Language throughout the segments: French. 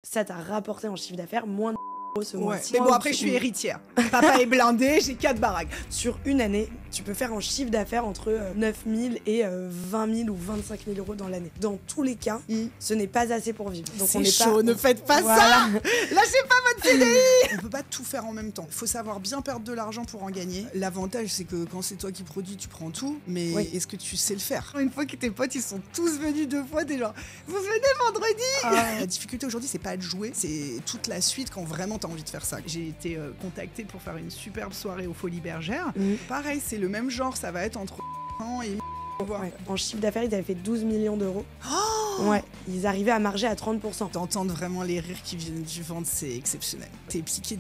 Ça t'a rapporté en chiffre d'affaires moins de ce mois-ci. Mais bon, après, je suis héritière. Papa est blindé, j'ai 4 baraques. Sur une année, tu peux faire un chiffre d'affaires entre 9 000 et 20 000 ou 25 000 euros dans l'année. Dans tous les cas, ce n'est pas assez pour vivre. Donc c'est chaud, ne faites pas ça. Lâchez pas votre CDI. On peut pas tout faire en même temps. Il faut savoir bien perdre de l'argent pour en gagner. L'avantage, c'est que quand c'est toi qui produis, tu prends tout. Mais est-ce que tu sais le faire? Une fois que tes potes, ils sont tous venus 2 fois, t'es genre, vous venez vendredi. La difficulté aujourd'hui, c'est pas de jouer, c'est toute la suite quand vraiment t'as envie de faire ça. J'ai été contactée pour faire une superbe soirée aux Folies Bergères. Pareil, c'est le même genre, ça va être entre et en chiffre d'affaires, ils avaient fait 12 millions d'euros. Ouais, ils arrivaient à marger à 30%. D'entendre vraiment les rires qui viennent du ventre, c'est exceptionnel. T'es piqué,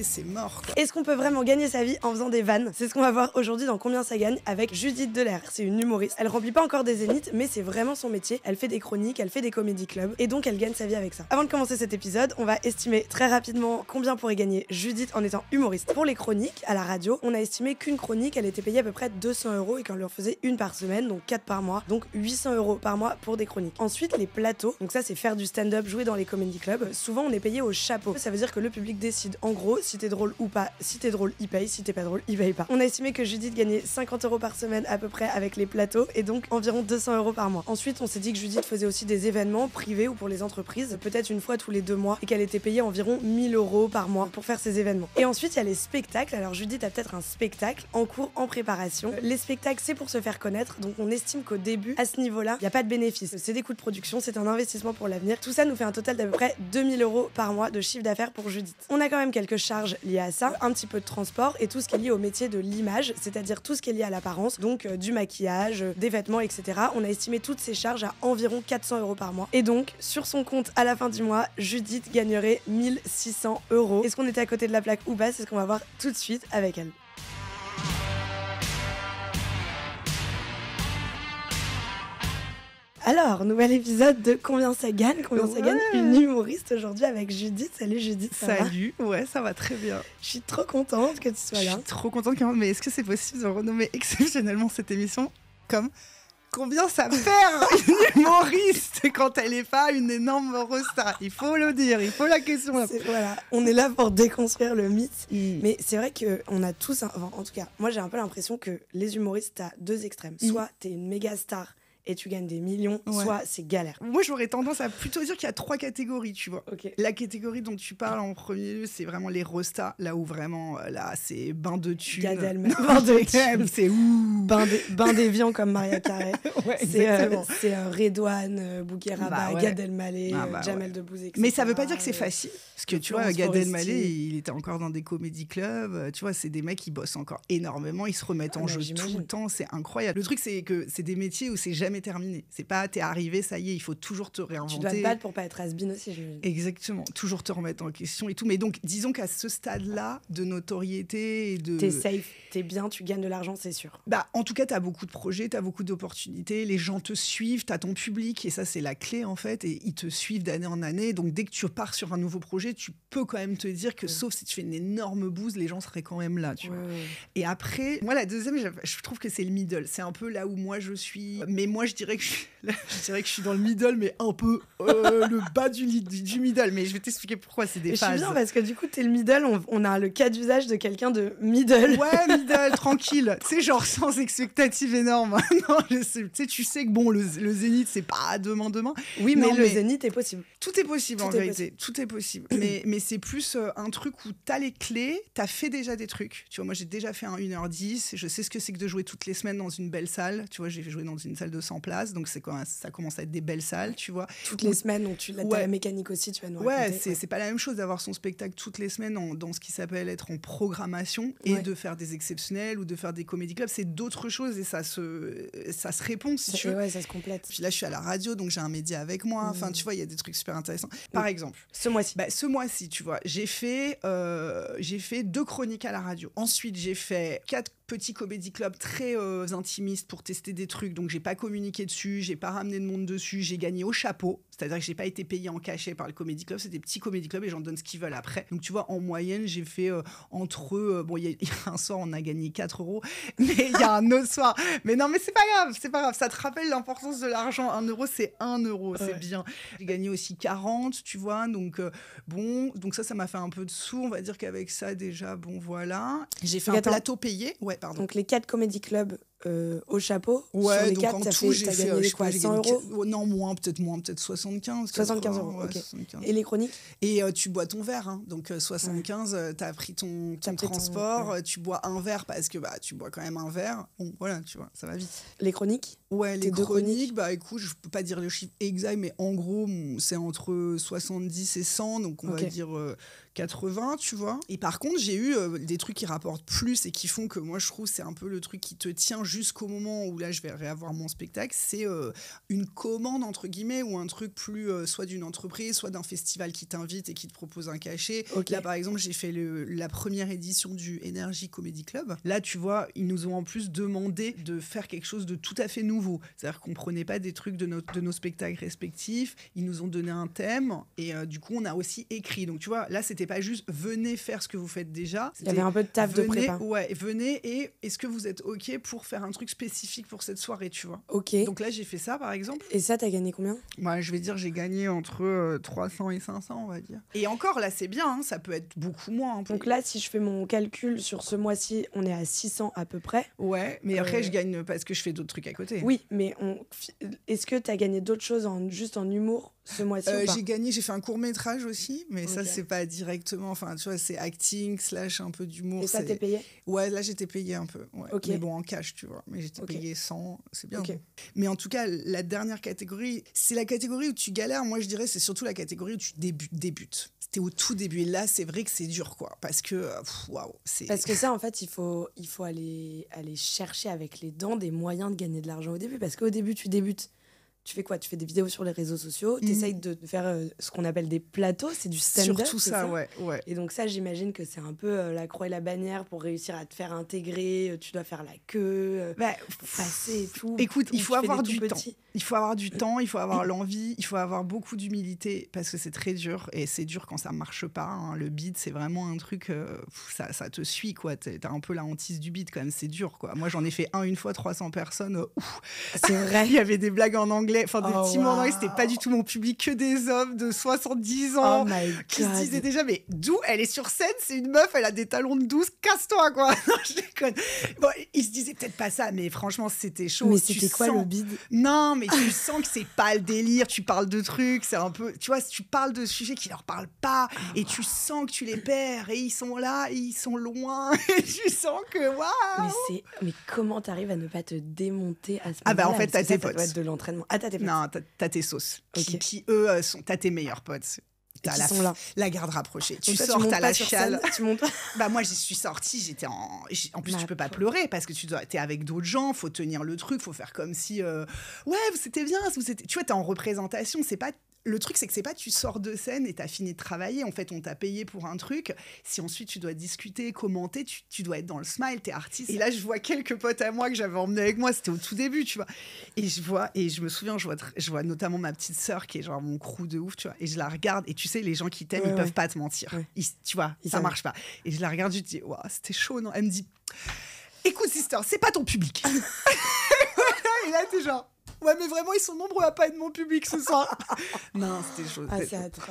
c'est mort. Est-ce qu'on peut vraiment gagner sa vie en faisant des vannes? C'est ce qu'on va voir aujourd'hui dans Combien ça gagne avec Judith Delair. C'est une humoriste. Elle remplit pas encore des zéniths, mais c'est vraiment son métier. Elle fait des chroniques, elle fait des comédie clubs, et donc elle gagne sa vie avec ça. Avant de commencer cet épisode, on va estimer très rapidement combien pourrait gagner Judith en étant humoriste. Pour les chroniques, à la radio, on a estimé qu'une chronique, elle était payée à peu près 200 € et qu'on lui en faisait une par semaine, donc 4 par mois, donc 800 € par mois pour des chroniques. Ensuite, les plateaux, donc ça c'est faire du stand-up, jouer dans les comedy clubs. Souvent on est payé au chapeau. Ça veut dire que le public décide en gros si t'es drôle ou pas. Si t'es drôle, il paye. Si t'es pas drôle, il paye pas. On a estimé que Judith gagnait 50 € par semaine à peu près avec les plateaux et donc environ 200 € par mois. Ensuite, on s'est dit que Judith faisait aussi des événements privés ou pour les entreprises, peut-être une fois tous les 2 mois, et qu'elle était payée environ 1000 € par mois pour faire ces événements. Et ensuite, il y a les spectacles. Alors Judith a peut-être un spectacle en cours, en préparation. Les spectacles, c'est pour se faire connaître, donc on estime qu'au début, à ce niveau-là, il n'y a pas de bénéfice. C'est des coûts de production, c'est un investissement pour l'avenir. Tout ça nous fait un total d'à peu près 2000 € par mois de chiffre d'affaires pour Judith. On a quand même quelques charges liées à ça, un petit peu de transport et tout ce qui est lié au métier de l'image, c'est-à-dire tout ce qui est lié à l'apparence, donc du maquillage, des vêtements, etc. On a estimé toutes ces charges à environ 400 € par mois. Et donc, sur son compte à la fin du mois, Judith gagnerait 1600 €. Est-ce qu'on était à côté de la plaque ou pas? C'est ce qu'on va voir tout de suite avec elle. Alors, nouvel épisode de Combien ça gagne? Combien ça gagne? Une humoriste aujourd'hui avec Judith. Salut Judith, ça Salut, ouais, ça va très bien. Je suis trop contente que tu sois là. Je suis trop contente, mais est-ce que c'est possible de renommer exceptionnellement cette émission comme Combien ça perd une humoriste quand elle n'est pas une énorme rosta? Il faut le dire, il faut la question. Voilà, on est là pour déconstruire le mythe. Mais c'est vrai qu'on a tous, enfin, en tout cas, moi j'ai un peu l'impression que les humoristes, t'as 2 extrêmes. Soit t'es une méga star et tu gagnes des millions, soit c'est galère. Moi, j'aurais tendance à plutôt dire qu'il y a 3 catégories, tu vois. Okay. La catégorie dont tu parles en premier lieu, c'est vraiment les restas, là où vraiment, là, c'est bain de thunes. Gad Elmaleh. Bain de thunes. C'est ouh. Bain d'évian comme Maria Carré. Exactement. C'est Redouane, Bougueraba, Gad Elmaleh, Jamel Debbouze, etc. Mais ça veut pas dire que c'est facile. Parce que tu vois, Gad Elmaleh, il était encore dans des comédie clubs. Tu vois, c'est des mecs qui bossent encore énormément. Ils se remettent en jeu tout le temps. C'est incroyable. Le truc, c'est que c'est des métiers où c'est jamais terminé. C'est pas t'es arrivé, ça y est, il faut toujours te réinventer. Tu dois te battre pour pas être has-been aussi, je me dis. Exactement. Toujours te remettre en question et tout. Mais donc, disons qu'à ce stade-là de notoriété et de... T'es safe, t'es bien, tu gagnes de l'argent, c'est sûr. Bah, en tout cas, t'as beaucoup de projets, t'as beaucoup d'opportunités. Les gens te suivent, t'as ton public et ça, c'est la clé, en fait. Et ils te suivent d'année en année. Donc, dès que tu pars sur un nouveau projet, tu peux quand même te dire que, sauf si tu fais une énorme bouse, les gens seraient quand même là, tu vois. Et après, moi, la deuxième, je trouve que c'est le middle. C'est un peu là où moi, je suis. Mais moi, je dirais que je suis dans le middle, mais un peu le bas du middle. Mais je vais t'expliquer pourquoi, c'est des phases. Je suis bien parce que du coup, t'es le middle, on a le cas d'usage de quelqu'un de middle. Ouais, middle, tranquille. C'est genre sans expectative énorme. Non, tu sais que bon, le zénith, c'est pas demain. Oui, mais le zénith est possible. Tout est possible en vérité. Tout est possible. Mais c'est plus un truc où t'as les clés, t'as fait déjà des trucs. Tu vois, moi, j'ai déjà fait un 1h10. Je sais ce que c'est que de jouer toutes les semaines dans une belle salle. Tu vois, j'ai joué dans une salle de 100 places. Donc, ça commence à être des belles salles, tu vois. Toutes les semaines, donc t'as la mécanique aussi, tu vas nous raconter. C'est pas la même chose d'avoir son spectacle toutes les semaines dans ce qui s'appelle être en programmation et de faire des exceptionnels ou de faire des comédie clubs. C'est d'autres choses et ça se répond, si tu veux. Ouais, ça se complète. Puis là, je suis à la radio, donc j'ai un média avec moi. Enfin, tu vois, il y a des trucs super intéressants. Par exemple, ce mois-ci, tu vois, j'ai fait 2 chroniques à la radio. Ensuite, j'ai fait 4 petits comédie clubs très intimistes pour tester des trucs. Donc, j'ai pas communiqué dessus, j'ai pas ramené de monde dessus, j'ai gagné au chapeau. C'est-à-dire que j'ai pas été payée en cachet par le Comedy Club, c'est des petits Comedy Club et j'en donne ce qu'ils veulent après. Donc tu vois, en moyenne, j'ai fait bon, il y a un soir, on a gagné 4 €, mais il y a un autre soir. Mais non, mais c'est pas grave. Ça te rappelle l'importance de l'argent. 1 €, c'est 1 €, c'est bien. J'ai gagné aussi 40, tu vois, donc donc ça m'a fait un peu de sous. On va dire qu'avec ça, déjà, bon, voilà. J'ai fait un plateau payé. Ouais, pardon. Donc les 4 Comedy Club au chapeau, ouais, sur les donc 4, en t'as tout, gagné quoi, 100 €? Non, peut-être 75. 75 €, ouais, ok. 75. Et les chroniques? Et tu bois ton verre, hein. Donc 75, t'as pris ton transport, tu bois un verre parce que tu bois quand même un verre. Bon, voilà, tu vois, ça va vite. Les chroniques? Ouais, les chroniques, écoute, je peux pas dire le chiffre exact, mais en gros, c'est entre 70 et 100, donc on va dire 80, tu vois. Et par contre, j'ai eu des trucs qui rapportent plus et qui font que moi, je trouve c'est un peu le truc qui te tient jusqu'au moment où là, je vais réavoir mon spectacle. C'est une commande, entre guillemets, ou un truc plus soit d'une entreprise, soit d'un festival qui t'invite et qui te propose un cachet. Là, par exemple, j'ai fait la première édition du Energy Comedy Club. Là, tu vois, ils nous ont en plus demandé de faire quelque chose de tout à fait nouveau. C'est-à-dire qu'on prenait pas des trucs de nos spectacles respectifs. Ils nous ont donné un thème et du coup, on a aussi écrit. Donc, tu vois, là, c'était pas juste venez faire ce que vous faites déjà. Il y avait un peu de taf de prépa. Ouais, venez et est-ce que vous êtes OK pour faire un truc spécifique pour cette soirée, tu vois. Ok. Donc là, j'ai fait ça, par exemple. Et ça, t'as gagné combien? Je vais dire, j'ai gagné entre 300 et 500, on va dire. Et encore, là, c'est bien, hein, ça peut être beaucoup moins. Hein, donc là, si je fais mon calcul sur ce mois-ci, on est à 600 à peu près. Ouais, mais après, je gagne parce que je fais d'autres trucs à côté. Oui, mais est-ce que t'as gagné d'autres choses juste en humour ce mois-ci ou pas? J'ai fait un court-métrage aussi, mais ça, c'est pas directement, enfin, tu vois, c'est acting / un peu d'humour. Et ça, t'es payé? Ouais, là, j'étais payée un peu. Ouais. Mais bon, en cash, tu vois. Mais j'étais payée 100, c'est bien. Mais en tout cas, la dernière catégorie, c'est la catégorie où tu galères. Moi, je dirais, c'est surtout la catégorie où tu débutes. C'était au tout début. Et là, c'est vrai que c'est dur, quoi. Parce que, waouh. Parce que ça, en fait, il faut aller chercher avec les dents des moyens de gagner de l'argent au début. Parce qu'au début, tu débutes. Tu fais quoi? Tu fais des vidéos sur les réseaux sociaux, tu essayes de faire ce qu'on appelle des plateaux, c'est du stand-up. Surtout ça, ouais. Et donc ça, j'imagine que c'est un peu la croix et la bannière pour réussir à te faire intégrer, tu dois faire la queue, passer et tout. Écoute, il faut avoir du temps. Il faut avoir du temps, il faut avoir l'envie, il faut avoir beaucoup d'humilité parce que c'est très dur et c'est dur quand ça marche pas. Hein. Le beat, c'est vraiment un truc, ça te suit, quoi. T'as un peu la hantise du beat quand même, c'est dur, quoi. Moi, j'en ai fait une fois, 300 personnes. C'est vrai. Il y avait des blagues en anglais. Enfin, des petits mots en anglais, c'était pas du tout mon public, que des hommes de 70 ans qui se disaient déjà, mais d'où elle est sur scène, c'est une meuf, elle a des talons de 12, casse-toi, quoi. Non, je déconne. Bon, ils se disaient peut-être pas ça, mais franchement, c'était chaud. Mais c'était quoi le bide? Non, mais tu sens que c'est pas le délire, tu parles de trucs, c'est un peu, tu vois, tu parles de sujets qui leur parlent pas, et tu sens que tu les perds, et ils sont là, et ils sont loin, et tu sens que, waouh. Mais comment t'arrives à ne pas te démonter à ce moment-là? En fait, t'as tes potes. Ça doit être de l'entraînement. Non, t'as tes sauces qui eux, t'as tes meilleurs potes. T'as la garde rapprochée. Tu sors, t'as la chiale. Tu montes pas. Moi, j'y suis sortie, en plus, tu peux pas pleurer parce que t'es avec d'autres gens, faut tenir le truc, faut faire comme si... Ouais, c'était bien. Tu vois, t'es en représentation, c'est pas... Le truc, c'est que c'est pas tu sors de scène et t'as fini de travailler. En fait, on t'a payé pour un truc. Si ensuite tu dois discuter, commenter, tu dois être dans le smile, t'es artiste. Et là, je vois quelques potes à moi que j'avais emmenés avec moi. C'était au tout début, tu vois. Et je me souviens, je vois notamment ma petite sœur qui est genre mon crew de ouf, tu vois. Et je la regarde. Et tu sais, les gens qui t'aiment, ils peuvent pas te mentir. Ouais. Tu vois, ça marche pas. Et je la regarde, je dis, waouh, c'était chaud, non? Elle me dit, écoute, sister, c'est pas ton public. Et là, t'es genre... Ouais, mais vraiment, ils sont nombreux à pas être mon public ce soir. Non, c'était chaud.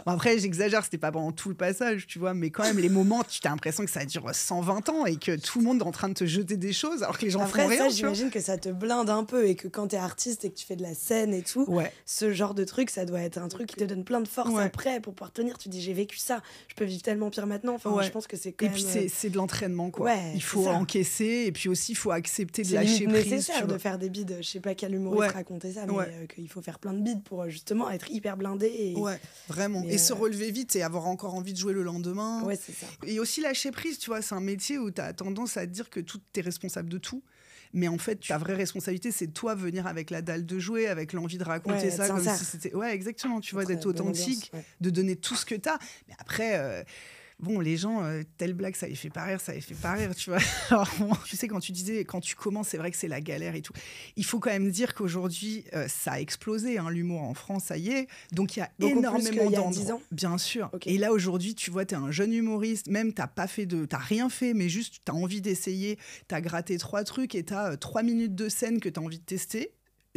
Après, j'exagère, c'était pas pendant tout le passage, tu vois, mais quand même, les moments, tu as l'impression que ça dure 120 ans et que tout le monde est en train de te jeter des choses alors que les gens font rien. Après, ça, j'imagine que ça te blinde un peu et que quand t'es artiste et que tu fais de la scène et tout, ce genre de truc, ça doit être un truc qui te donne plein de force après pour pouvoir tenir. Tu dis, j'ai vécu ça, je peux vivre tellement pire maintenant. Enfin, je pense que c'est quand même... Et puis, c'est de l'entraînement, quoi. Il faut encaisser et puis aussi, il faut accepter de lâcher prise. C'est nécessaire de faire des bides. Je sais pas quel humoriste racontait ça, mais qu'il faut faire plein de bides pour justement être hyper blindé. Ouais, vraiment. Et se relever vite et avoir encore envie de jouer le lendemain. Ouais, c'est ça. Et aussi lâcher prise, tu vois, c'est un métier où tu as tendance à te dire que t'es responsable de tout. Mais en fait, ta vraie responsabilité, c'est de toi venir avec la dalle de jouer, avec l'envie de raconter ça comme si c'était... Ouais, exactement, tu vois, d'être authentique, de donner tout ce que t'as. Mais après... bon, les gens, telle blague, ça les fait pas rire, tu vois. Alors, bon, tu sais, quand tu commences, c'est vrai que c'est la galère et tout. Il faut quand même dire qu'aujourd'hui, ça a explosé, hein, l'humour en France, ça y est. Donc, il y a énormément d'endroits. Bien sûr. Okay. Et là, aujourd'hui, tu vois, t'es un jeune humoriste, même t'as rien fait, mais juste, t'as envie d'essayer, t'as gratté 3 trucs et t'as 3 minutes de scène que t'as envie de tester.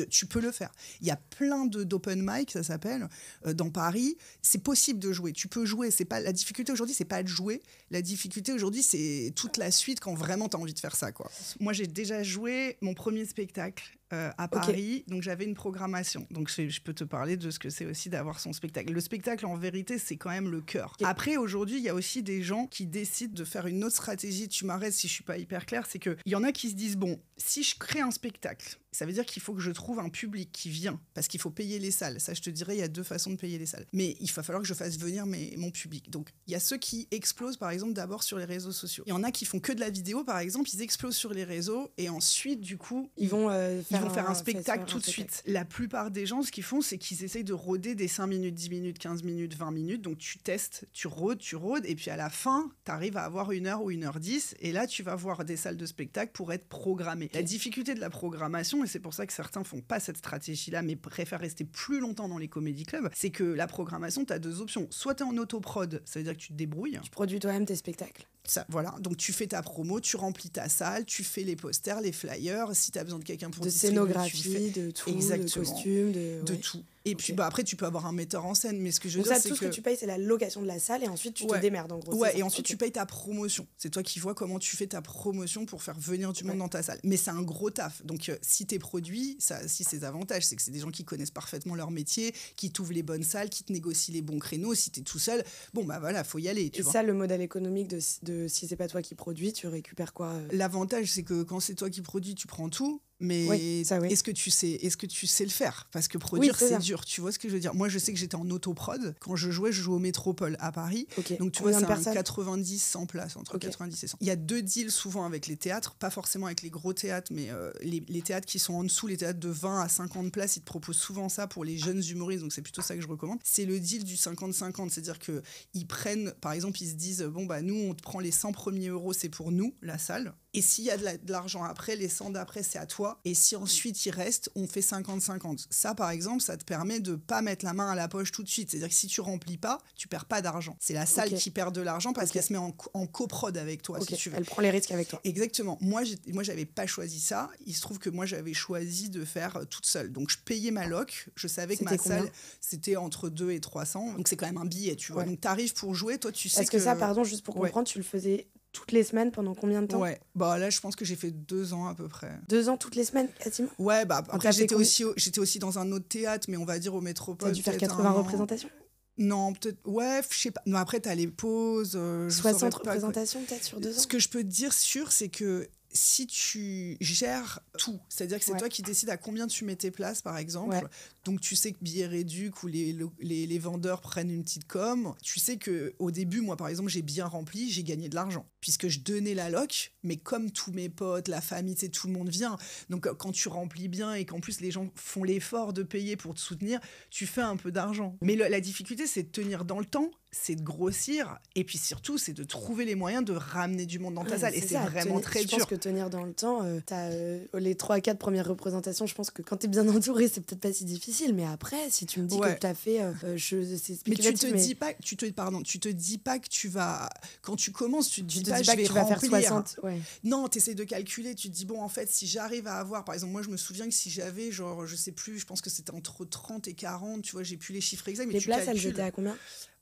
Tu peux le faire. Il y a plein d'open mic, ça s'appelle, dans Paris. C'est possible de jouer. Tu peux jouer. C'est pas, la difficulté aujourd'hui, c'est pas de jouer. La difficulté aujourd'hui, c'est toute la suite quand vraiment tu as envie de faire ça, quoi. Moi, j'ai déjà joué mon premier spectacle à Paris. Donc, j'avais une programmation. Donc, je peux te parler de ce que c'est aussi d'avoir son spectacle. Le spectacle, en vérité, c'est quand même le cœur. Après, aujourd'hui, il y a aussi des gens qui décident de faire une autre stratégie. Tu m'arrêtes si je suis pas hyper claire. C'est qu'il y en a qui se disent, bon, si je crée un spectacle, ça veut dire qu'il faut que je trouve un public qui vient, parce qu'il faut payer les salles. Ça, je te dirais, il y a 2 façons de payer les salles. Mais il va falloir que je fasse venir mon public. Donc, il y a ceux qui explosent, par exemple, d'abord sur les réseaux sociaux. Il y en a qui font que de la vidéo, par exemple, ils explosent sur les réseaux, et ensuite, du coup, ils vont faire un spectacle tout de suite. La plupart des gens, ce qu'ils font, c'est qu'ils essayent de rôder des 5 minutes, 10 minutes, 15 minutes, 20 minutes. Donc, tu testes, tu rôdes, et puis à la fin, tu arrives à avoir 1 heure ou 1h10, et là, tu vas voir des salles de spectacle pour être programmé. La difficulté de la programmation, et c'est pour ça que certains font pas cette stratégie-là, mais préfèrent rester plus longtemps dans les comédie clubs, c'est que la programmation, tu as 2 options. Soit tu es en autoprod, ça veut dire que tu te débrouilles. Tu produis toi-même tes spectacles. Ça, voilà, donc tu fais ta promo, tu remplis ta salle, tu fais les posters, les flyers, si tu as besoin de quelqu'un pour distribuer, scénographie, de tout, exactement, de costumes, de tout. Et puis après tu peux avoir un metteur en scène, mais ce que je veux dire, c'est tout ce que tu payes, c'est la location de la salle, et ensuite tu te démerdes en gros. Ouais, et ensuite tu payes ta promotion. C'est toi qui vois comment tu fais ta promotion pour faire venir du monde dans ta salle. Mais c'est un gros taf. Donc si t'es produit, ça a aussi ses avantages, c'est que c'est des gens qui connaissent parfaitement leur métier, qui t'ouvrent les bonnes salles, qui te négocient les bons créneaux. Si t'es tout seul, bon bah voilà, faut y aller. Tu vois. Ça, le modèle économique de si c'est pas toi qui produis, tu récupères quoi L'avantage, c'est que quand c'est toi qui produis, tu prends tout. Mais est-ce que tu sais le faire? Parce que produire, c'est dur. Tu vois ce que je veux dire? Moi, je sais que j'étais en autoprod. Quand je jouais au Métropole à Paris. Okay. Donc, tu vois, c'est un 90-100 places, entre 90 et 100. Il y a 2 deals souvent avec les théâtres, pas forcément avec les gros théâtres, mais les théâtres qui sont en dessous, les théâtres de 20 à 50 places, ils te proposent souvent ça pour les jeunes humoristes. Donc, c'est plutôt ça que je recommande. C'est le deal du 50-50. C'est-à-dire qu'ils prennent, par exemple, ils se disent, bon, bah, nous, on te prend les 100 premiers euros, c'est pour nous, la salle. Et s'il y a de l'argent après, les 100 d'après, c'est à toi. Et si ensuite il reste, on fait 50-50. Ça, par exemple, ça te permet de pas mettre la main à la poche tout de suite. C'est-à-dire que si tu remplis pas, tu perds pas d'argent. C'est la salle qui perd de l'argent parce qu'elle se met en coprod avec toi, si tu veux. Elle prend les risques avec toi. Exactement. Moi, j'avais pas choisi ça. Il se trouve que moi, j'avais choisi de faire toute seule. Donc, je payais ma loc. Je savais que ma salle, c'était entre 2 et 300. Donc, c'est quand même un billet, tu vois. Donc, t'arrives pour jouer. Toi, tu sais Est-ce que ça, pardon, juste pour comprendre, tu le faisais toutes les semaines pendant combien de temps? Ouais, bah là je pense que j'ai fait 2 ans à peu près. 2 ans toutes les semaines quasiment? Ouais, bah après j'étais aussi dans un autre théâtre, mais on va dire au Métropole. T'as dû faire 80 représentations? Non, peut-être, ouais, je sais pas. Non, après t'as les pauses. 60 représentations peut-être sur 2 ans? Ce que je peux te dire sûr, c'est que si tu gères tout, c'est-à-dire que c'est toi qui décides à combien tu mets tes places, par exemple, donc tu sais que billets réducs ou les vendeurs prennent une petite com, tu sais qu'au début, moi, par exemple, j'ai bien rempli, j'ai gagné de l'argent, puisque je donnais la loc, mais comme tous mes potes, la famille, tu sais, tout le monde vient, donc quand tu remplis bien et qu'en plus les gens font l'effort de payer pour te soutenir, tu fais un peu d'argent. Mais la difficulté, c'est de tenir dans le temps, c'est de grossir, et puis surtout, c'est de trouver les moyens de ramener du monde dans ta salle, et c'est vraiment très dur. Je pense que tenir dans le temps, t'as les 3-4 premières représentations, je pense que quand t'es bien entouré, c'est peut-être pas si difficile, mais après, si tu me dis que t'as fait, c'est spéculatif, mais tu te dis pas que tu vas, quand tu commences, tu te dis pas que tu vas faire 60. Non, t'essaies de calculer, tu te dis bon, en fait, si j'arrive à avoir, par exemple, moi je me souviens que si j'avais genre, je sais plus, je pense que c'était entre 30 et 40, tu vois, j'ai plus les chiffres exacts, mais les places, elles étaient à combien?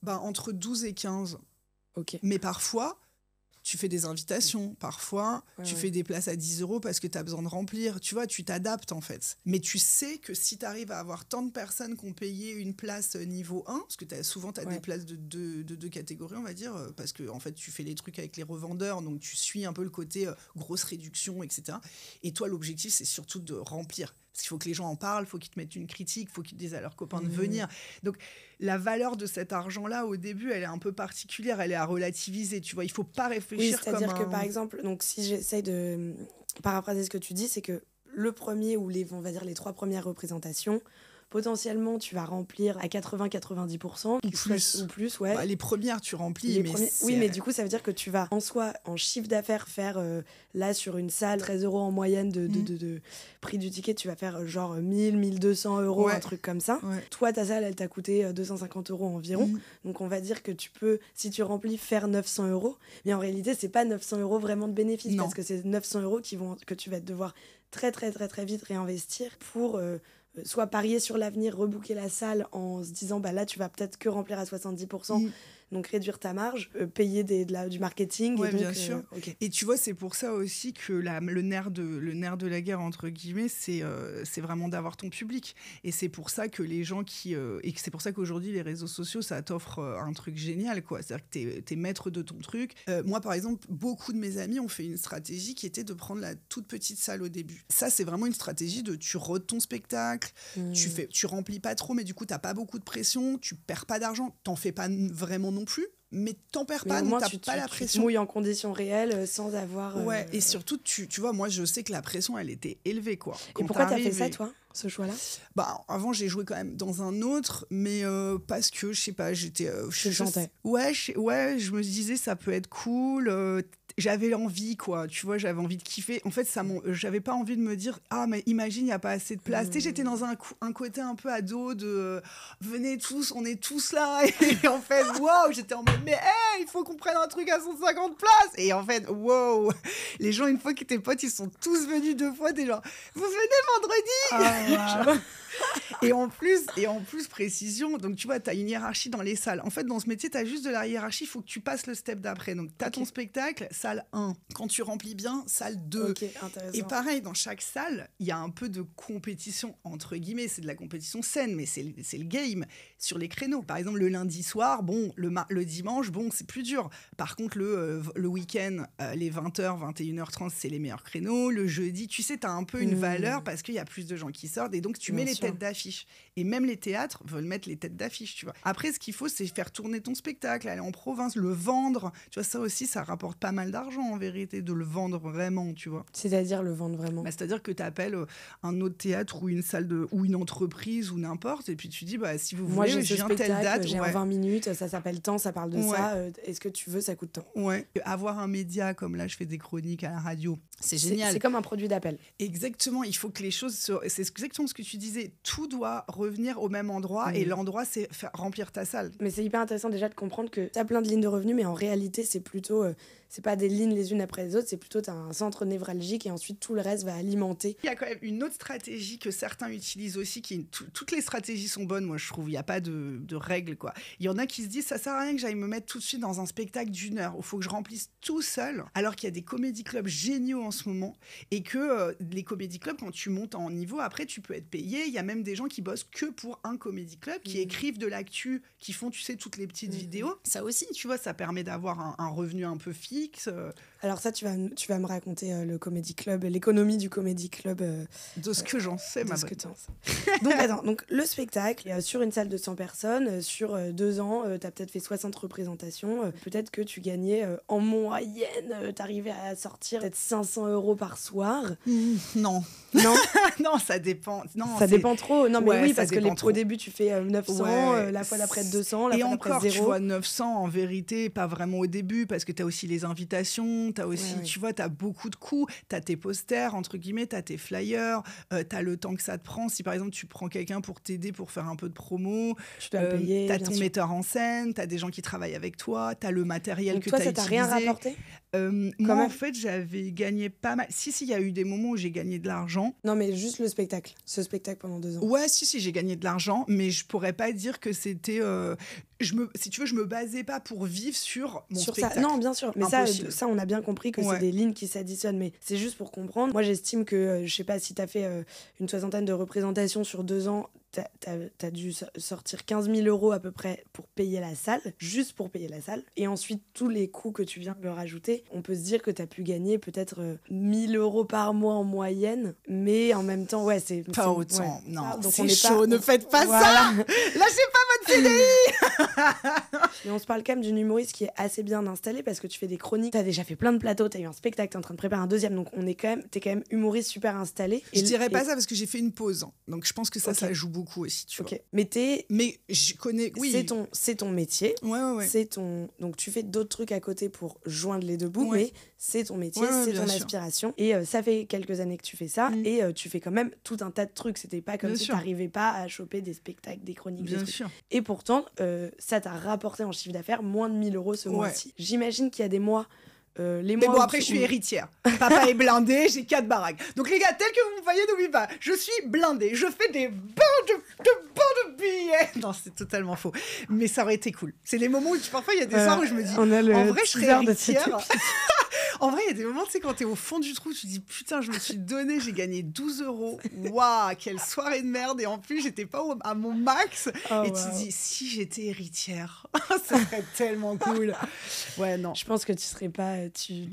Entre 12 et 15. Ok. Mais parfois, tu fais des invitations, parfois tu fais des places à 10 € parce que tu as besoin de remplir, tu vois, tu t'adaptes en fait. Mais tu sais que si tu arrives à avoir tant de personnes qui ont payé une place niveau 1, parce que souvent tu as des places de deux catégories, on va dire, parce que en fait tu fais les trucs avec les revendeurs, donc tu suis un peu le côté grosse réduction, etc. Et toi, l'objectif, c'est surtout de remplir. Parce qu'il faut que les gens en parlent, il faut qu'ils te mettent une critique, il faut qu'ils disent à leurs copains de venir. Donc, la valeur de cet argent-là, au début, elle est un peu particulière, elle est à relativiser, tu vois. Il ne faut pas réfléchir comme c'est-à-dire que, par exemple, donc, si j'essaye de paraphraser ce que tu dis, c'est que le premier, ou on va dire les 3 premières représentations, potentiellement tu vas remplir à 80-90% ou plus, ouais. Bah, les premières tu remplis, oui, mais du coup ça veut dire que tu vas en soi en chiffre d'affaires faire là sur une salle 13 € en moyenne de prix du ticket, tu vas faire genre 1000-1200 €, un truc comme ça. Toi ta salle elle t'a coûté 250 € environ, donc on va dire que tu peux, si tu remplis, faire 900 €, mais en réalité c'est pas 900 € vraiment de bénéfice, parce que c'est 900 € que tu vas devoir très très très très vite réinvestir pour soit parier sur l'avenir, rebooker la salle en se disant bah là tu vas peut-être que remplir à 70%, donc réduire ta marge, payer du marketing. Ouais, et donc, bien sûr. Et tu vois, c'est pour ça aussi que le nerf de la guerre, entre guillemets, c'est vraiment d'avoir ton public. Et c'est pour ça que les gens et c'est pour ça qu'aujourd'hui, les réseaux sociaux, ça t'offre un truc génial, quoi. C'est-à-dire que t'es maître de ton truc. Moi, par exemple, beaucoup de mes amis ont fait une stratégie qui était de prendre la toute petite salle au début. Ça, c'est vraiment une stratégie de tu rodes ton spectacle, tu remplis pas trop, mais du coup, t'as pas beaucoup de pression, tu perds pas d'argent, t'en fais pas vraiment non plus, mais t'en perds pas, donc t'as pas la pression. Tu te mouilles en conditions réelles sans avoir... Ouais, et surtout, tu vois, moi, je sais que la pression, elle était élevée, quoi. Et pourquoi t'as fait ça, toi, ce choix-là ? Bah, avant, j'ai joué quand même dans un autre, mais parce que, je sais pas, j'étais... je chantais. Ouais, je me disais, ça peut être cool... J'avais envie, quoi. Tu vois, j'avais envie de kiffer. En fait, j'avais pas envie de me dire « Ah, mais imagine, il n'y a pas assez de place. » Tu sais, j'étais dans un côté un peu ado de « Venez tous, on est tous là. » Et en fait, waouh, j'étais en mode « Mais hey, il faut qu'on prenne un truc à 150 places. » Et en fait, waouh, les gens, une fois que tes potes, ils sont tous venus 2 fois, t'es genre « Vous venez vendredi ?» Et en plus, précision, donc tu vois, tu as une hiérarchie dans les salles. En fait, dans ce métier, tu as juste de la hiérarchie, il faut que tu passes le step d'après. Donc, tu as ton spectacle, salle 1. Quand tu remplis bien, salle 2. Et pareil, dans chaque salle, il y a un peu de compétition, entre guillemets. C'est de la compétition saine, mais c'est le game sur les créneaux. Par exemple, le lundi soir, bon, le dimanche, bon, c'est plus dur. Par contre, le week-end, les 20h, 21h30, c'est les meilleurs créneaux. Le jeudi, tu sais, tu as un peu une valeur parce qu'il y a plus de gens qui sortent. Et donc, tu mets les têtes d'affiche. Et même les théâtres veulent mettre les têtes d'affiche, tu vois. Après, ce qu'il faut, c'est faire tourner ton spectacle, aller en province, le vendre. Tu vois, ça aussi, ça rapporte pas mal d'argent, en vérité, de le vendre vraiment, tu vois. C'est-à-dire le vendre vraiment? Bah, c'est-à-dire que tu appelles un autre théâtre ou une salle ou une entreprise ou n'importe, et puis tu dis, bah, si vous voulez, moi, je viens telle date. J'ai en 20 minutes, ça s'appelle tant, ça parle de ça. Est-ce que tu veux, ça coûte tant? Ouais. Avoir un média, comme là, je fais des chroniques à la radio, c'est génial. C'est comme un produit d'appel. Exactement, il faut que les choses... C'est exactement ce que tu disais. Tout doit revenir au même endroit, et l'endroit, c'est remplir ta salle. Mais c'est hyper intéressant déjà de comprendre que tu as plein de lignes de revenus, mais en réalité, c'est plutôt... c'est pas des lignes les unes après les autres, c'est plutôt tu as un centre névralgique et ensuite tout le reste va alimenter. Il y a quand même une autre stratégie que certains utilisent aussi, toutes les stratégies sont bonnes, moi je trouve, il n'y a pas de règles, quoi. Il y en a qui se disent, ça sert à rien que j'aille me mettre tout de suite dans un spectacle d'1 heure, il faut que je remplisse tout seul, alors qu'il y a des comédie clubs géniaux en ce moment, et que les comédie clubs, quand tu montes en niveau, après tu peux être payé, il y a même des gens qui bossent que pour un comédie club, qui écrivent de l'actu, qui font, tu sais, toutes les petites vidéos. Ça aussi, tu vois, ça permet d'avoir un revenu un peu fixe. Alors ça, tu vas me raconter le comédie club, l'économie du comédie club. De ce que j'en sais, ma bonne. Donc attends, donc le spectacle, sur une salle de 100 personnes, sur 2 ans, tu as peut-être fait 60 représentations. Peut-être que tu gagnais en moyenne, t'arrivais à sortir peut-être 500 € par soir. Non. Non. Non, ça dépend. Non, ça dépend trop. Non, mais ouais, oui, parce que au début, tu fais 900, la fois d'après 200, la fois d'après 0. Et encore, tu vois, 900, en vérité, pas vraiment au début, parce que tu as aussi les invitations, tu as aussi, tu vois, tu as beaucoup de coûts, tu as tes posters, entre guillemets, tu as tes flyers, tu as le temps que ça te prend. Si, par exemple, tu prends quelqu'un pour t'aider, pour faire un peu de promo, tu dois le payer, tu as ton metteur en scène, tu as des gens qui travaillent avec toi, tu as le matériel donc que tu as utilisé. Toi, ça t'a rien rapporté? Moi, en fait, j'avais gagné pas mal. Si, il y a eu des moments où j'ai gagné de l'argent. Non, mais juste le spectacle. Ce spectacle pendant 2 ans. Ouais, si, j'ai gagné de l'argent, mais je pourrais pas dire que c'était... si tu veux, je me basais pas pour vivre sur mon spectacle. Ça. Non, bien sûr. Mais ça, on a bien compris que c'est des lignes qui s'additionnent. Mais c'est juste pour comprendre. Moi, j'estime que, je sais pas, si t'as fait une 60aine de représentations sur 2 ans, t'as dû sortir 15 000 € à peu près pour payer la salle, juste pour payer la salle. Et ensuite, tous les coûts que tu viens de rajouter, on peut se dire que t'as pu gagner peut-être 1 000 € par mois en moyenne. Mais en même temps, c'est... Pas autant, ouais. Non, donc c'est chaud, ne faites pas ça. Lâchez pas votre CDI. Et on se parle quand même d'une humoriste qui est assez bien installée parce que tu fais des chroniques, t'as déjà fait plein de plateaux, t'as eu un spectacle, t'es en train de préparer un deuxième, donc t'es quand même humoriste super installé. Je dirais pas ça parce que j'ai fait une pause, donc je pense que ça joue beaucoup. beaucoup aussi, tu vois. Mais je connais... Oui. C'est ton métier. Ouais. Donc, tu fais d'autres trucs à côté pour joindre les deux bouts, mais c'est ton métier, c'est ton aspiration. Et ça fait quelques années que tu fais ça, et tu fais quand même tout un tas de trucs. C'était pas comme si t'arrivais pas à choper des spectacles, des chroniques, des trucs. Et pourtant, ça t'a rapporté en chiffre d'affaires moins de 1 000 € ce mois-ci. J'imagine qu'il y a des mois... mais bon, après, je suis héritière. Papa est blindé, j'ai 4 baraques. Donc, les gars, tel que vous me voyez, n'oubliez pas, je suis blindée. Je fais des bancs de billets. Non, c'est totalement faux. Mais ça aurait été cool. C'est les moments où, parfois, il y a des soirs où je me dis, en vrai, je serais héritière. En vrai, il y a des moments, tu sais, quand t'es au fond du trou, tu te dis, putain, je me suis donné, j'ai gagné 12 €. Waouh, quelle soirée de merde. Et en plus, j'étais pas à mon max. Et tu te dis, si j'étais héritière, ça serait tellement cool. Ouais, non. Je pense que tu serais pas... Tu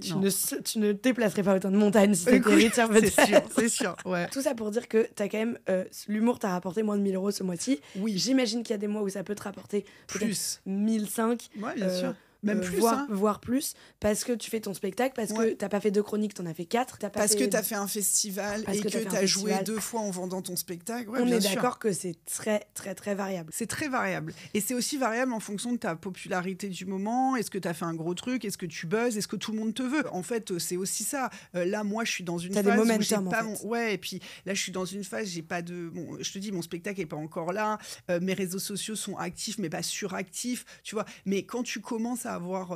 ne déplacerais pas autant de montagnes si t'étais héritière, peut-être. C'est sûr, ouais. Tout ça pour dire que t'as quand même... l'humour t'a rapporté moins de 1 000 € ce mois-ci. Oui. J'imagine qu'il y a des mois où ça peut te rapporter plus 1 500. Ouais, bien sûr. Même plus, voire plus, parce que tu fais ton spectacle, parce que t'as pas fait 2 chroniques, t'en as fait 4. Parce que t'as fait un festival et que t'as joué 2 fois en vendant ton spectacle. Ouais, on est d'accord que c'est très, très, très variable. C'est très variable. Et c'est aussi variable en fonction de ta popularité du moment. Est-ce que t'as fait un gros truc? Est-ce que tu buzzes? Est-ce que tout le monde te veut? En fait, c'est aussi ça. Là, moi, je suis dans une phase où j'ai pas Ouais, et puis là, je suis dans une phase, j'ai pas de... Bon, je te dis, mon spectacle est pas encore là. Mes réseaux sociaux sont actifs, mais pas suractifs, tu vois. Mais quand tu commences à avoir...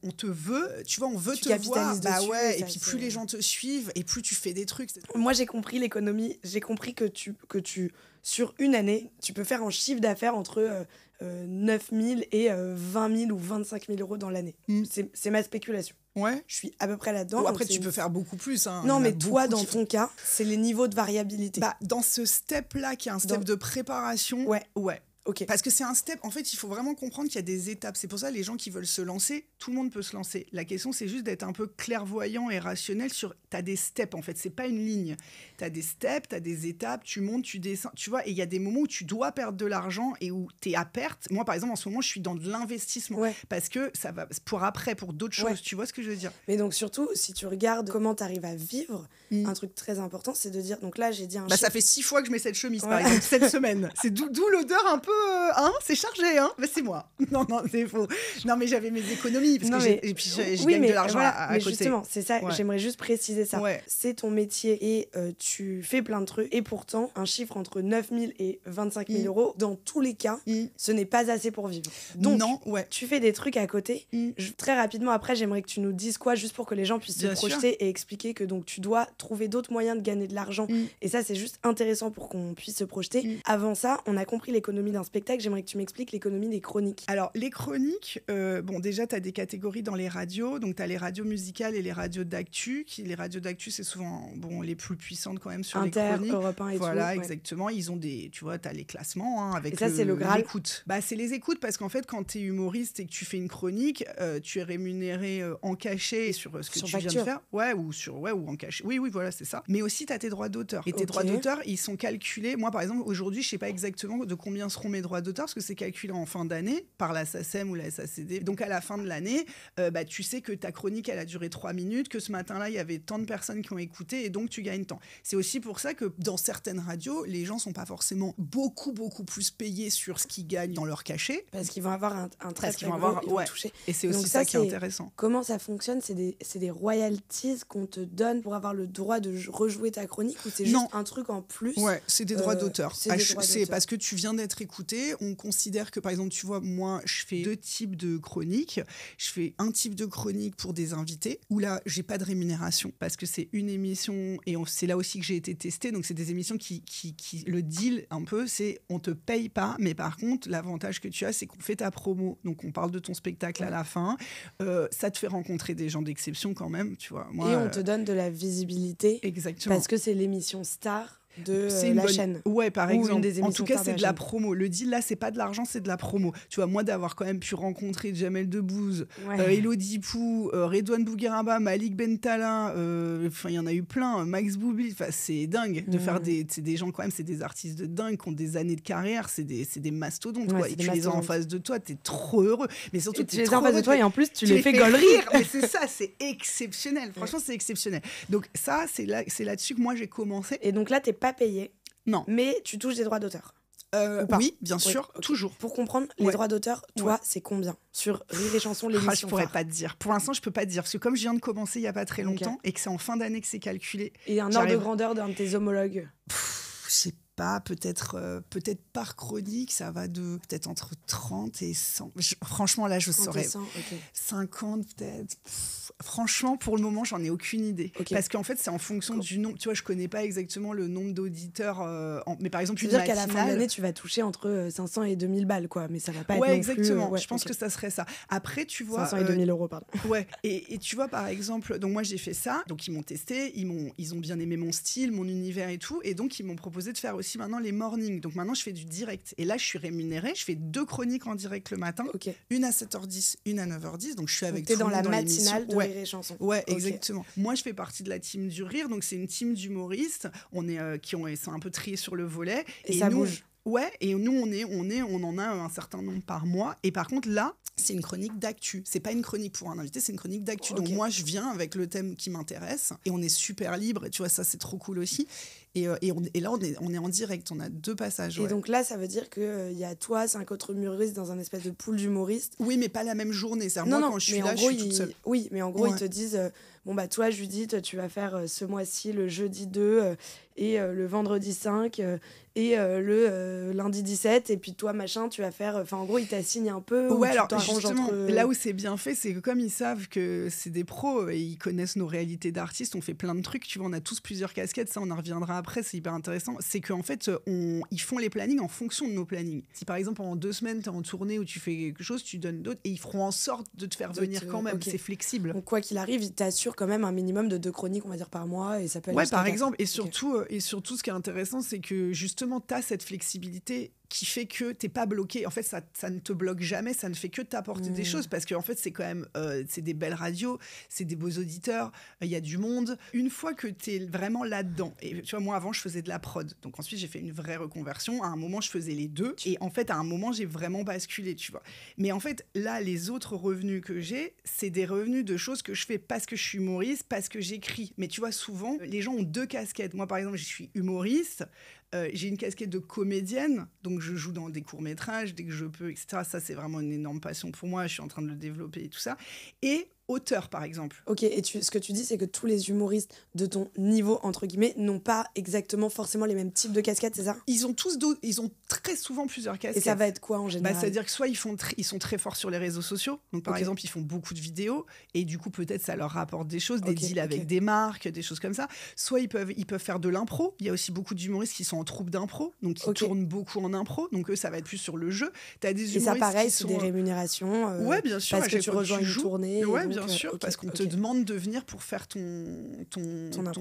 on te veut, tu vois, on veut te voir. Bah ouais, et puis plus les gens te suivent et plus tu fais des trucs. Moi, j'ai compris l'économie. J'ai compris que tu sur une année, tu peux faire un chiffre d'affaires entre 9 000 et 20 000 ou 25 000 € dans l'année. C'est ma spéculation. Ouais. Je suis à peu près là-dedans. Ou après, tu peux faire beaucoup plus. Hein. Non, mais toi, dans ton cas, c'est les niveaux de variabilité. Bah, dans ce step-là, qui est un step de préparation, ouais. Okay. Parce que c'est un step, en fait, il faut vraiment comprendre qu'il y a des étapes. C'est pour ça, les gens qui veulent se lancer, tout le monde peut se lancer. La question, c'est juste d'être un peu clairvoyant et rationnel sur... T'as des steps, en fait, c'est pas une ligne. T'as des steps, t'as des étapes, tu montes, tu descends, tu vois, et il y a des moments où tu dois perdre de l'argent et où t'es à perte. Moi, par exemple, en ce moment, je suis dans de l'investissement. Parce que ça va pour après, pour d'autres choses. Tu vois ce que je veux dire? Mais donc, surtout, si tu regardes comment t'arrives à vivre, un truc très important, c'est de dire... Donc là, j'ai dit un chiffre. Ça fait 6 fois que je mets cette chemise, par exemple, cette semaine. C'est d'où l'odeur un peu... c'est chargé, hein. Mais c'est moi. Non, c'est faux. Non, mais j'avais mes économies parce que et puis je gagne de l'argent à côté. Justement, c'est ça. J'aimerais juste préciser ça. C'est ton métier et tu fais plein de trucs. Et pourtant, un chiffre entre 9 000 et 25 000 €, dans tous les cas, ce n'est pas assez pour vivre. Donc, tu fais des trucs à côté. Très rapidement, après, j'aimerais que tu nous dises quoi, juste pour que les gens puissent se projeter et expliquer que donc tu dois trouver d'autres moyens de gagner de l'argent. Et ça, c'est juste intéressant pour qu'on puisse se projeter. Avant ça, on a compris l'économie d'un spectacle. J'aimerais que tu m'expliques l'économie des chroniques. Alors, les chroniques, bon, déjà, tu as des catégories dans les radios. Donc, tu as les radios musicales et les radios d'actu. Les radios d'actu, c'est souvent les plus puissantes quand même sur les chroniques. Europe 1 et voilà, tout. Exactement. Ils ont des... Tu vois, tu as les classements avec et ça, c'est le Graal. L'écoute. Bah, c'est les écoutes parce qu'en fait, quand tu es humoriste et que tu fais une chronique, tu es rémunéré en cachet sur ce que tu viens de faire. Ou en cachet. Oui, voilà, c'est ça. Mais aussi, tu as tes droits d'auteur. Et tes droits d'auteur, ils sont calculés. Moi, par exemple, aujourd'hui, je sais pas exactement de combien seront mes droits d'auteur parce que c'est calculé en fin d'année par la SACEM ou la SACD. Donc, à la fin de l'année, tu sais que ta chronique, elle a duré 3 minutes, que ce matin-là, il y avait tant de personnes qui ont écouté et donc tu gagnes tant. C'est aussi pour ça que dans certaines radios, les gens sont pas forcément beaucoup plus payés sur ce qu'ils gagnent dans leur cachet. Parce qu'ils vont avoir un très gros toucher. Et c'est aussi ça qui est intéressant. Comment ça fonctionne? C'est des royalties qu'on te donne pour avoir le droit de rejouer ta chronique ou c'est juste un truc en plus? Ouais, c'est des droits d'auteur. C'est parce que tu viens d'être écouté. On considère que, par exemple, tu vois, moi, je fais 2 types de chroniques. Je fais un type de chronique pour des invités où là, j'ai pas de rémunération parce que c'est une émission et c'est là aussi que j'ai été testée. Donc, c'est des émissions qui le deal un peu, c'est on te paye pas, mais par contre, l'avantage que tu as, c'est qu'on fait ta promo. Donc, on parle de ton spectacle à la fin. Ça te fait rencontrer des gens d'exception quand même, tu vois. Moi, et on te donne de la visibilité. Exactement. Parce que c'est l'émission star de chaîne. Ouais, par exemple. En tout cas, c'est de la promo. Le deal, là, c'est pas de l'argent, c'est de la promo. Tu vois, moi, d'avoir quand même pu rencontrer Jamel Debbouze, Elodie Pou, Redouane Bougueraba, Malik Bentala, il y en a eu plein, Max Boublil, c'est dingue de faire c'est des gens quand même, c'est des artistes de dingue qui ont des années de carrière, c'est des mastodontes, quoi. Et tu les as en face de toi, t'es trop heureux. Mais surtout, tu les as en face de toi et en plus, tu les fais gaulerie. Mais c'est ça, c'est exceptionnel. Franchement, c'est exceptionnel. Donc ça, c'est là-dessus que moi, j'ai commencé. Et donc là, t'es pas payé. Non. Mais tu touches des droits d'auteur. Oui, bien sûr, okay. toujours. Pour comprendre, les droits d'auteur, toi, c'est combien sur Rire et Chanson, l'émission je pourrais pas te dire. Pour l'instant, je peux pas te dire. Parce que comme je viens de commencer il y a pas très longtemps et que c'est en fin d'année que c'est calculé. Et un ordre de grandeur d'un de tes homologues? Je sais pas, peut-être par chronique, ça va de peut-être entre 30 et 100. Franchement, là, je saurais. 100, okay. 50 peut-être. Franchement, pour le moment, j'en ai aucune idée. Okay. Parce qu'en fait, c'est en fonction du nombre. Tu vois, je connais pas exactement le nombre d'auditeurs. Mais par exemple, une matinale... qu'à la fin de l'année, tu vas toucher entre 500 et 2000 balles, quoi. Mais ça va pas être non exactement. plus... Je pense que ça serait ça. Après, tu vois... 500 et 2000 euros, pardon. Ouais. Et tu vois, par exemple... Donc, moi, j'ai fait ça. Donc, ils m'ont testé. Ils ont bien aimé mon style, mon univers et tout. Et donc, ils m'ont proposé de faire aussi maintenant les mornings. Donc, maintenant, je fais du direct. Et là, je suis rémunérée. Je fais 2 chroniques en direct le matin. Okay. Une à 7h10, une à 9h10. Donc, je suis avec tout le monde dans la matinale de Rire et Chanson. Ouais, exactement. Moi, je fais partie de la team du rire. Donc, c'est une team d'humoristes. Ils sont un peu triés sur le volet. Et ça bouge. Ouais, et nous, on en a un certain nombre par mois. Et par contre, là, c'est une chronique d'actu. C'est pas une chronique pour un invité, c'est une chronique d'actu. Okay. Donc moi, je viens avec le thème qui m'intéresse et on est super libre. Et tu vois, ça, c'est trop cool aussi. Et là, on est en direct. On a 2 passages. Et donc là, ça veut dire qu'il y a toi, 5 autres humoristes dans un espèce de pool d'humoristes. Oui, mais pas la même journée. C'est-à-dire, moi, quand je suis là, je suis toute seule. Oui, mais en gros, ils te disent... toi, Judith, tu vas faire ce mois-ci le jeudi 2 et le vendredi 5 et le lundi 17. Et puis toi, machin, tu vas faire... Enfin, en gros, ils t'assignent un peu. Ouais, alors justement, là où c'est bien fait, c'est que comme ils savent que c'est des pros et ils connaissent nos réalités d'artistes, on fait plein de trucs. Tu vois, on a tous plusieurs casquettes. Ça, on en reviendra après. C'est hyper intéressant. C'est qu'en fait, ils font les plannings en fonction de nos plannings. Si par exemple, en 2 semaines, tu es en tournée ou tu fais quelque chose, tu donnes d'autres et ils feront en sorte de te faire venir quand même. Okay. C'est flexible. Donc, quoi qu'il arrive, ils t'assurent quand même un minimum de 2 chroniques, on va dire, par mois. Et ça peut aller par exemple. Et surtout, ce qui est intéressant, c'est que justement, tu as cette flexibilité qui fait que t'es pas bloqué. En fait, ça ne te bloque jamais, ça ne fait que t'apporter des choses, parce qu'en fait, c'est quand même c'est des belles radios, c'est des beaux auditeurs, il y a du monde. Une fois que t'es vraiment là-dedans, et tu vois, moi, avant, je faisais de la prod, donc ensuite, j'ai fait une vraie reconversion. À un moment, je faisais les 2, et en fait, à un moment, j'ai vraiment basculé, tu vois. Mais en fait, là, les autres revenus que j'ai, c'est des revenus de choses que je fais parce que je suis humoriste, parce que j'écris. Mais tu vois, souvent, les gens ont 2 casquettes. Moi, par exemple, je suis humoriste, j'ai une casquette de comédienne, donc je joue dans des courts-métrages dès que je peux, etc. Ça, c'est vraiment une énorme passion pour moi. Je suis en train de le développer et tout ça. Et auteur, par exemple. Ok, et ce que tu dis, c'est que tous les humoristes de ton niveau, entre guillemets, n'ont pas exactement forcément les mêmes types de casquettes, c'est ça ? Ils ont très souvent plusieurs casquettes. Et ça va être quoi en général ? C'est-à-dire que soit ils sont très forts sur les réseaux sociaux, donc par exemple, ils font beaucoup de vidéos, et du coup, peut-être ça leur rapporte des choses, des deals avec des marques, des choses comme ça. Soit ils peuvent faire de l'impro. Il y a aussi beaucoup d'humoristes qui sont en troupe d'impro, donc qui tournent beaucoup en impro, donc eux, ça va être plus sur le jeu. T'as des humoristes, et ça, pareil, c'est des rémunirations. Ouais, bien sûr. Parce que tu rejoins une tournée. Ouais, bien sûr, parce qu'on te demande de venir pour faire ton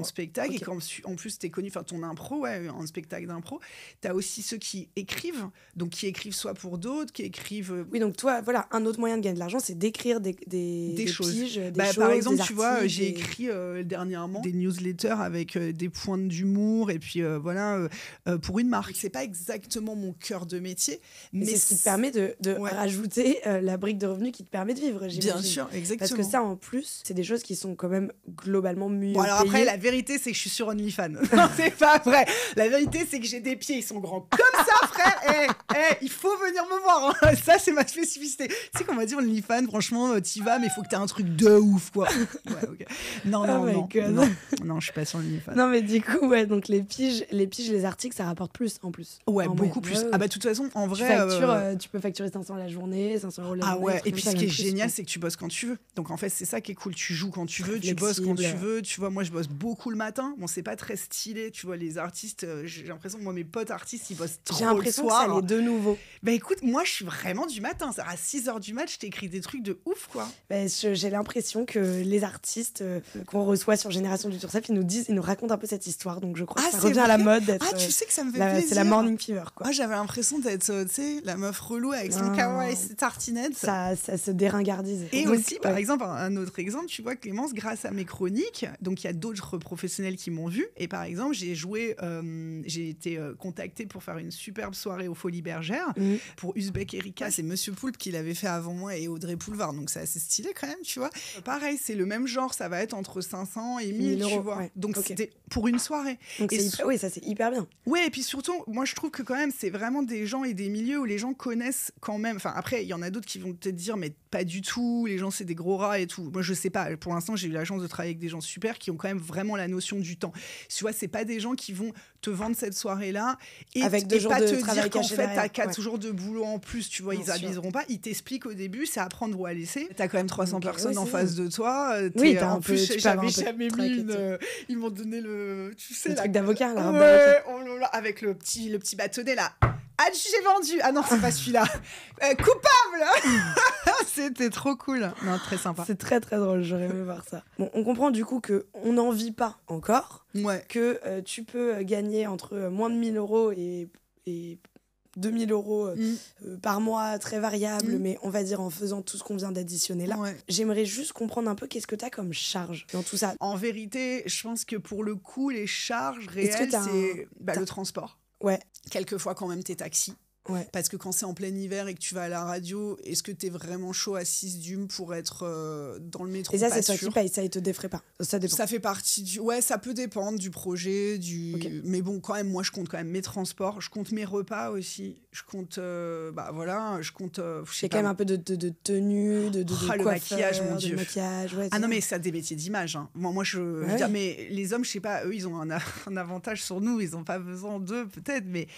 spectacle, et qu'en plus t'es connu, enfin ton impro, un spectacle d'impro. T'as aussi ceux qui écrivent, donc qui écrivent soit pour d'autres, qui écrivent... Oui, donc toi, voilà, un autre moyen de gagner de l'argent, c'est d'écrire des choses. Piges, des choses, par exemple, tu vois, j'ai écrit dernièrement des newsletters avec des pointes d'humour, et puis pour une marque. C'est pas exactement mon cœur de métier, mais c'est ce qui te permet de rajouter la brique de revenus qui te permet de vivre, j'imagine. Bien sûr, exactement. Parce que ça, en plus, c'est des choses qui sont quand même globalement mieux payées. Alors après, la vérité, c'est que je suis sur OnlyFans. Non, c'est pas vrai. La vérité, c'est que j'ai des pieds, ils sont grands comme ça, frère. Il faut venir me voir. Hein. Ça, c'est ma spécificité. Tu sais qu'on va dire OnlyFans, franchement, t'y vas, mais il faut que t'aies un truc de ouf, quoi. Ouais, okay. Non, je suis pas sur OnlyFans. Non, mais du coup, donc les piges, les articles, ça rapporte plus, en plus. Ouais, beaucoup plus. Ah bah, de toute façon, en vrai... Tu peux facturer 500 la journée, 500 € la journée. Ah ouais, et puis ce qui est génial, c'est que tu bosses quand tu veux. Donc en fait, c'est ça qui est cool. Tu joues quand tu veux, tu bosses quand tu veux. Tu vois, moi, je bosse beaucoup le matin. Bon, c'est pas très stylé. Tu vois, les artistes, j'ai l'impression que moi, mes potes artistes, ils bossent trop le soir. J'ai l'impression que ça l'est de nouveau. Bah écoute, moi, je suis vraiment du matin. À 6h du mat, je t'écris des trucs de ouf, quoi. Bah, j'ai l'impression que les artistes qu'on reçoit sur Génération du Tursaf, ils nous racontent un peu cette histoire. Donc je crois que ça revient à la mode d'être... Ah, tu sais que ça me fait plaisir. C'est la morning fever, quoi. Ah, j'avais l'impression d'être, tu sais, la meuf relou avec son kawaii et ses tartinettes. Ça se déringardise. Et aussi, par exemple, un autre exemple, tu vois, Clémence, grâce à mes chroniques, donc il y a d'autres professionnels qui m'ont vu. Et par exemple, j'ai été contactée pour faire une superbe soirée au Folies Bergères pour Uzbek Erika. C'est Monsieur Poulpe qui l'avait fait avant moi et Audrey Poulevard. Donc c'est assez stylé quand même, tu vois. Pareil, c'est le même genre, ça va être entre 500 et 1000 tu vois. Ouais. Donc c'était pour une soirée. Donc oui, ça c'est hyper bien. Ouais, et puis surtout, moi je trouve que quand même, c'est vraiment des gens et des milieux où les gens connaissent quand même. Enfin, après, il y en a d'autres qui vont peut-être dire, mais pas du tout, les gens c'est des gros rats et tout. Moi je sais pas, pour l'instant j'ai eu la chance de travailler avec des gens super qui ont quand même vraiment la notion du temps. Tu vois, c'est pas des gens qui vont te vendre cette soirée-là et pas te dire qu'en fait t'as 4 jours de boulot en plus, tu vois, ils aviseront pas. Ils t'expliquent au début, c'est à prendre ou à laisser. T'as quand même 300 personnes en face de toi. Oui, en plus, j'avais jamais mis ils m'ont donné le truc d'avocat là. Ouais, avec le petit bâtonnet là. Ah, j'ai vendu. Ah non, c'est pas celui-là. Coupable. C'était trop cool. Non, très sympa. C'est très très drôle, j'aurais aimé voir ça. Bon, on comprend du coup qu'on n'en vit pas encore. Ouais. Que tu peux gagner entre moins de 1 000 euros et 2 000 euros par mois, très variable, mais on va dire en faisant tout ce qu'on vient d'additionner là. Ouais. J'aimerais juste comprendre un peu qu'est-ce que tu as comme charge dans tout ça. En vérité, je pense que pour le coup, les charges réelles, c'est le transport. Ouais. Quelquefois, quand même, tes taxis. Ouais. Parce que quand c'est en plein hiver et que tu vas à la radio, est-ce que t'es vraiment chaud à 6 dumes pour être dans le métro? Et ça, c'est toi qui paye, ça, il te défraie pas. Ça dépend. Ça fait partie du... Ouais, ça peut dépendre du projet, Okay. Mais bon, quand même, moi, je compte quand même mes transports, je compte mes repas aussi, je compte... je compte... Il y a quand même un peu de tenue, de le maquillage, mon Dieu. Maquillage, ouais, non, mais ça, des métiers d'image. Hein. Moi, je veux dire, mais les hommes, je sais pas, eux, ils ont un avantage sur nous, ils ont pas besoin d'eux, peut-être, mais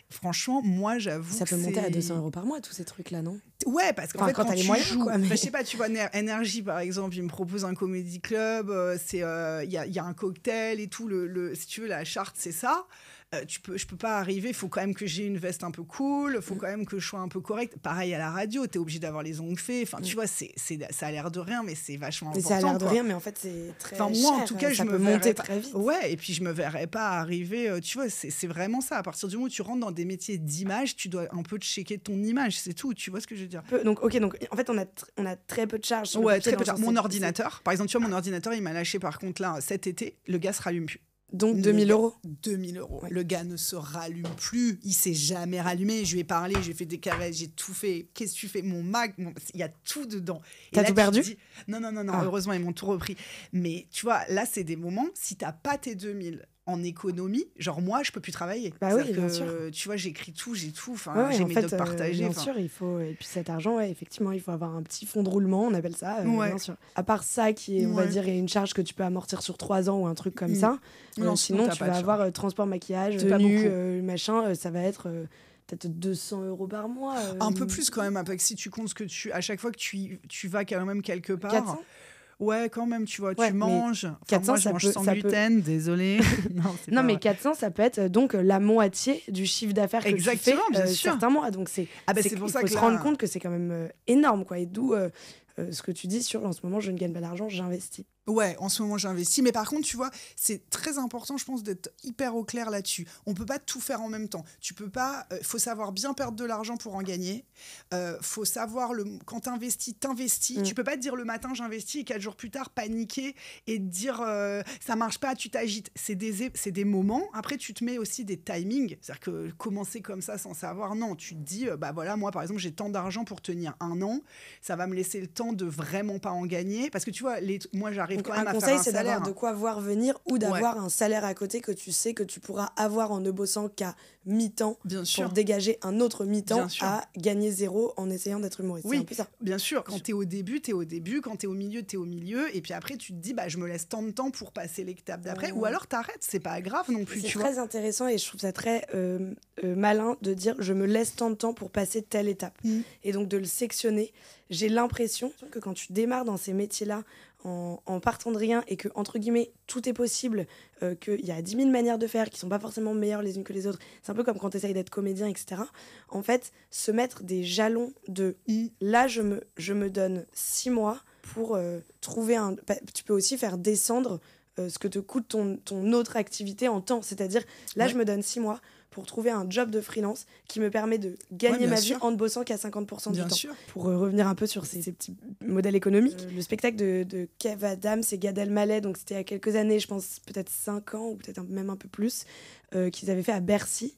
franchement, moi, j'avoue ça peut monter à 200 euros par mois, tous ces trucs-là, non? Ouais, parce qu'en fait, quand t'as les tu moyens, joues... quoi, mais... je sais pas, tu vois, Énergie, par exemple, ils me proposent un comédie club, il y a un cocktail et tout, si tu veux, la charte, c'est ça. Je peux pas arriver, il faut quand même que j'ai une veste un peu cool, il faut quand même que je sois un peu correcte. Pareil à la radio, t'es obligé d'avoir les ongles faits. Enfin, tu vois, ça a l'air de rien, mais c'est vachement important. Ça a l'air de rien, mais en fait, c'est très cher. Moi, en tout cas, ça peut monter très vite. Ouais, et puis je me verrais pas arriver... tu vois, c'est vraiment ça. À partir du moment où tu rentres dans des métiers d'image, tu dois un peu checker ton image, c'est tout. Tu vois ce que je veux dire? Donc, en fait, on a très peu de charges sur très peu de charges. Mon ordinateur, par exemple, tu vois, mon ordinateur, il m'a lâché par contre là, cet été, le gaz se rallume plus. Donc 2 000 euros. 2 000 euros. Ouais. Le gars ne se rallume plus. Il s'est jamais rallumé. Je lui ai parlé, j'ai fait des caresses, j'ai tout fait. Qu'est-ce que tu fais? Mon Mac, il y a tout dedans. T'as tout perdu? Non. Heureusement, ils m'ont tout repris. Mais tu vois, là, c'est des moments, si t'as pas tes 2 000 en économie, genre moi, je peux plus travailler. Bah oui, bien sûr. Tu vois, j'écris tout, j'ai tout. J'ai mes docs partagés. Bien sûr, il faut... Et puis cet argent, effectivement, il faut avoir un petit fonds de roulement, on appelle ça, bien sûr. À part ça, qui est, on va dire, une charge que tu peux amortir sur 3 ans ou un truc comme ça. Sinon, tu vas avoir transport, maquillage, tenue, machin, ça va être... peut-être 200 euros par mois. Un peu plus quand même, parce que si tu comptes ce que à chaque fois que tu vas quand même quelque part... 400 Ouais, quand même, tu vois, tu manges. 400, moi, je mange sans gluten, désolé. Non, mais 400, ça peut être donc la moitié du chiffre d'affaires que tu fais bien sûr. certains mois. Donc, c'est pour ça qu'il faut se rendre compte que c'est quand même énorme, quoi. Et d'où ce que tu dis sur en ce moment, je ne gagne pas d'argent, j'investis. Ouais, en ce moment, j'investis. Mais par contre, tu vois, c'est très important, je pense, d'être hyper au clair là-dessus. On peut pas tout faire en même temps. Tu peux pas... faut savoir bien perdre de l'argent pour en gagner. Faut savoir... quand t'investis. Tu peux pas te dire le matin, j'investis, et 4 jours plus tard, paniquer et te dire ça marche pas, tu t'agites. C'est des moments. Après, tu te mets aussi des timings. C'est-à-dire que commencer comme ça sans savoir, non. Tu te dis, voilà, moi, par exemple, j'ai tant d'argent pour tenir 1 an. Ça va me laisser le temps de vraiment pas en gagner. Parce que tu vois, moi, j'arrive quand même à faire un salaire. Un conseil, c'est d'avoir de quoi voir venir ou d'avoir un salaire à côté que tu sais que tu pourras avoir en ne bossant qu'à mi-temps pour dégager un autre mi-temps à gagner 0 en essayant d'être humoriste. Oui, c'est un peu ça. Bien sûr. Quand t'es au début, t'es au début. Quand t'es au milieu, t'es au milieu. Et puis après, tu te dis, je me laisse tant de temps pour passer l'étape d'après. Ou alors t'arrêtes. C'est pas grave non plus. C'est très intéressant et je trouve ça très malin de dire je me laisse tant de temps pour passer telle étape. Et donc de le sectionner. J'ai l'impression que quand tu démarres dans ces métiers-là, en partant de rien et que, entre guillemets, tout est possible, qu'il y a 10 000 manières de faire qui sont pas forcément meilleures les unes que les autres. C'est un peu comme quand tu essayes d'être comédien, etc. En fait, se mettre des jalons de là, je me donne 6 mois pour trouver un... Tu peux aussi faire descendre ce que te coûte ton autre activité en temps. C'est-à-dire, là, je me donne 6 mois pour trouver un job de freelance qui me permet de gagner ma vie en ne bossant qu'à 50% du temps. Pour revenir un peu sur ces petits modèles économiques, le spectacle de Kev Adams et Gad Elmaleh, donc c'était il y a quelques années, je pense peut-être 5 ans ou peut-être même un peu plus, qu'ils avaient fait à Bercy.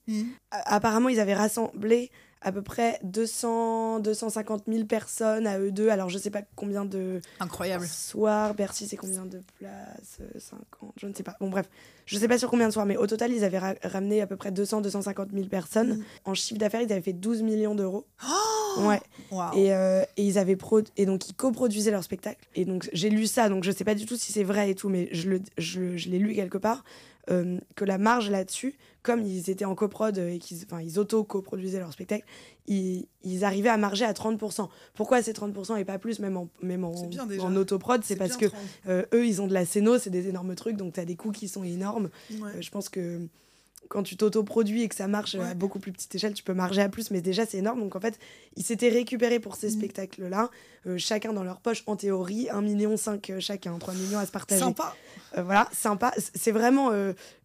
Apparemment, ils avaient rassemblé à peu près 250 000 personnes à eux deux. Alors, je sais pas combien de... Incroyable. Soirs. Bercy, c'est combien de places 50, je ne sais pas. Bon, bref, je sais pas sur combien de soirs, mais au total, ils avaient ramené à peu près 250 000 personnes. En chiffre d'affaires, ils avaient fait 12 millions d'euros. Ouais. Wow. Et ils avaient et donc, ils coproduisaient leur spectacle. Et donc, j'ai lu ça, donc je sais pas du tout si c'est vrai et tout, mais je l'ai lu quelque part. Que la marge là-dessus, comme ils étaient en coprod et ils auto-coproduisaient leur spectacle, ils arrivaient à marger à 30%. Pourquoi c'est 30% et pas plus, même en autoprod? C'est parce que eux, ils ont de la scéno, c'est des énormes trucs, donc tu as des coûts qui sont énormes. Je pense que quand tu t'autoproduis et que ça marche à beaucoup plus petite échelle, tu peux marger à plus, mais déjà c'est énorme. Donc en fait, ils s'étaient récupérés pour ces spectacles-là, chacun dans leur poche, en théorie, 1,5 million chacun, 3 millions à se partager. Sympa. Voilà, sympa. C'est vraiment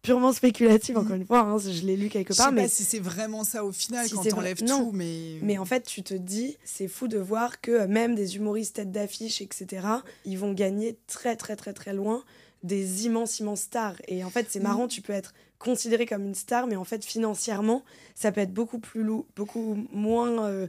purement spéculatif, encore une fois, hein, je l'ai lu quelque part. Je sais pas si c'est vraiment ça au final, si quand t'enlèves tout, mais en fait, tu te dis, c'est fou de voir que même des humoristes tête d'affiche, etc., ils vont gagner très, très, très, très loin des immenses stars. Et en fait, c'est marrant, tu peux être considéré comme une star, mais en fait, financièrement, ça peut être beaucoup moins